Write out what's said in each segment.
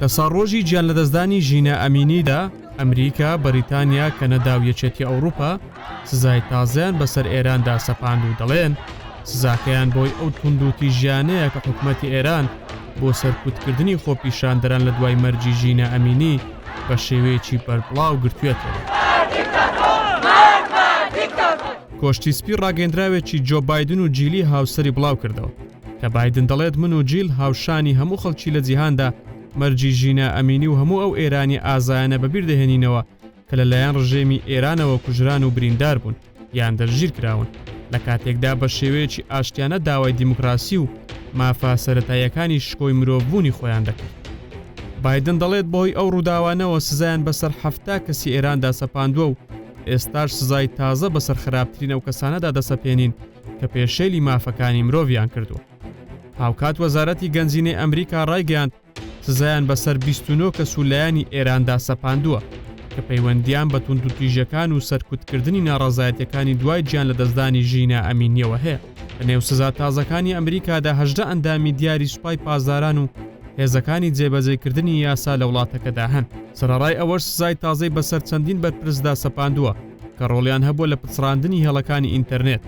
لە ساڕۆژی گیان لەدەستدانی ژینە ئەمینیدا ئەمریکا، بەریتانیا، کەنەدا و یەکێتی ئەوروپا سزای تازەیان بەسەر ئێراندا سەپاند و دەڵێن سزاکەیان بۆی ئەو توندوتی ژیانەیە کە حکوومەتی ئێران بۆ سەرکوتکردنی خۆپیشاندەران لە دوای مەرجی ژینە ئەمینی بە شێوەیەکی بەربڵاو گرتوێتەوە. کۆشتی سپی ڕاگەندراوێکی جۆ بایدن و جیلی هاوسەری بڵاو کردەوە کە بایدن دەڵێت من و جیل هاوشانی هەموو خەڵکی لە جیهاندا مەرجی ژینە ئەمینی و هەموو ئەو ئێرانی ئازایانە بەبیر دەهێنینەوە کە لەلایەن ڕژێمی ئێرانەوە کوژران و بریندار بوون یان دەرگیر کراون لە کاتێکدا بە شێوەیەکی ئاشتیانە داوای دیموکراسی و مافا سەرەتاییەکانی شکۆی مرۆڤبوونی خۆیان دەکرد. بایدن دەڵێت بۆی ئەو ڕووداوانەوە سزایان بەسەر 7 کەسی ئێراندا سەپاندووە و ئێستاش سزای تازە بەسەر خراپترین ئەو کەسانەدا دەسەپێنین کە پێشێلی مافەکانی مرۆڤیان کردووە. هاوکات وەزارەتی گەنجینەی ئەمریکا ڕایگەیاند سزایان بەسەر 29 کەس و لایەنی ئێراندا سەپاندووە کە پەیوەندیان بە توندوتیژەکان و سەرکوتکردنی ناڕەزایەتەکانی دوای گیان لە دەستدانی ژینە ئەمینیەوە هەیە. لە نێو سزا تازەکانی ئەمریکادا 18 ئەندامی دیاری سوپای پازداران و هێزەکانی جێبەجێکردنی یاسا لە وڵاتەکەدا هەن. سەرەڕای ئەوەش سزای تازەی بەسەر چەندین بەرپرسدا سەپاندووە کە ڕۆڵیان هەبووە لە پچڕاندنی هێڵەکانی ئینتەرنێت.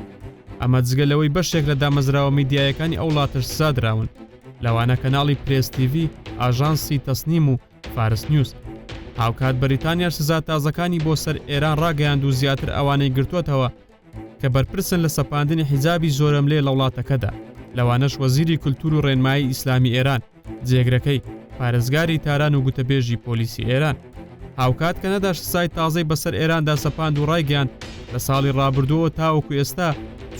ئەمە جگەلەوەی بەشێک لە دامەزراوە میدیایەکانی ئەو وڵاتەش سزادراون لەوانە کەناڵی پرێس تیڤی، ئاژانسی تەسنیم و فارس نیوز. هاوکات بەریتانیا سزا تازەکانی بۆ سەر ئێران ڕاگەیاند و زیاتر ئەوانەی گرتووەتەوە کە بەرپرسن لە سەپاندنی حیجابی زۆرەملێ لە وڵاتەکەدا. لەوانەش وەزیری کولتور و ڕێنمایی ئیسلامی ئێران، جێگرەکەی، پارێزگاری تاران و گوتەبێژی پۆلیسی ئێران. هاوکات کەنەدا سزای تازەی بەسەر ئێراندا سەپاند و ڕایگەیاند لە ساڵی ڕابردووە تاوەکو ئێستا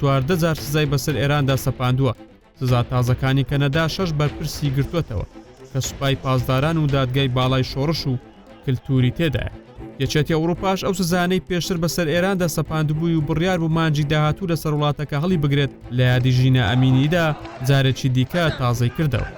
14 جار سزای بەسەر ئێراندا سەپاندووە. سزا تازەکانی کەنەدا 6 بەرپرسی گرتووەتەوە کە سوپای پازداران و دادگای باڵای شۆڕش و کللتوری تێدایە. یەکێتی ئەوروپاش ئەو سزانەی پێشتر بەسەر ئێراندا سەپاندبووی و بڕیار بوو مانجی داهاتوو لەسەر وڵاتەکە هەڵی بگرێت لە یادی ژینە ئەمینیدا جارێکی دیکە تازەی کردەوە.